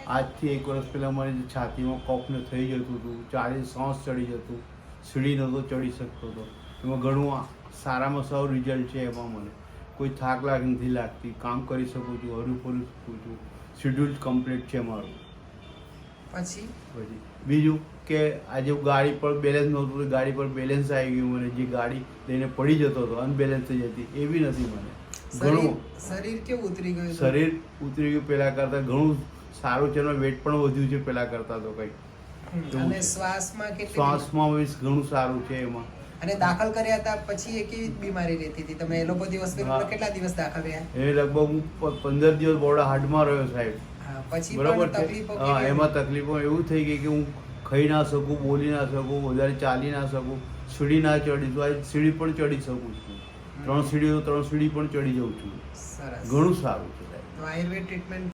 આજથી 1 વર્ષ પહેલાં મારી જે છાતીમાં કફને થઈ જતું હતું, ચાલી શ્વાસ ચડી જતું, સીડી નહોતો ચડી શકતો હતો. એમાં ઘણું સારામાં સારું રિઝલ્ટ છે. એમાં મને કોઈ થાક નથી લાગતી, કામ કરી શકું છું, હરું શકું છું, શેડ્યુલ કમ્પ્લીટ છે મારું. પછી બીજું કે આજે ગાડી પર બેલેન્સ નહોતું તો ગાડી પર બેલેન્સ આવી ગયું મને. જે ગાડી લઈને પડી જતો હતો, અનબેલેન્સ થઈ જતી, એવી નથી મને. ઘણું શરીર કેવું ઉતરી ગયું? શરીર ઉતરી ગયું પહેલાં કરતાં ઘણું સારું છે. એમાં વેટ પણ વધ્યું છે પહેલાં કરતાં તો કંઈક. અને શ્વાસમાં શ્વાસમાં ઘણું સારું છે એમાં. અને દાખલ કર્યા હતા પછી એ કેવી બીમારી રહેતી હતી? તમે એલોપેથી હોસ્પિટલમાં કેટલા દિવસ દાખલ રહ્યા? એ લગભગ હું 15 દિવસ બોર્ડા હાર્ટમાં રહ્યો સાહેબ. પછી બરાબર છે. તકલીફો એમાં તકલીફો એવું થઈ ગઈ કે હું ખાઈ ના શકું, બોલી ના શકું, વધારે ચાલી ના શકું, સીડી ના ચડી. તો આ સીડી પણ ચડી શકું છું. 3 સીડી પણ ચડી જાઉં છું. સરસ, ઘણું સારું છે. તો આયુર્વેદ ટ્રીટમેન્ટ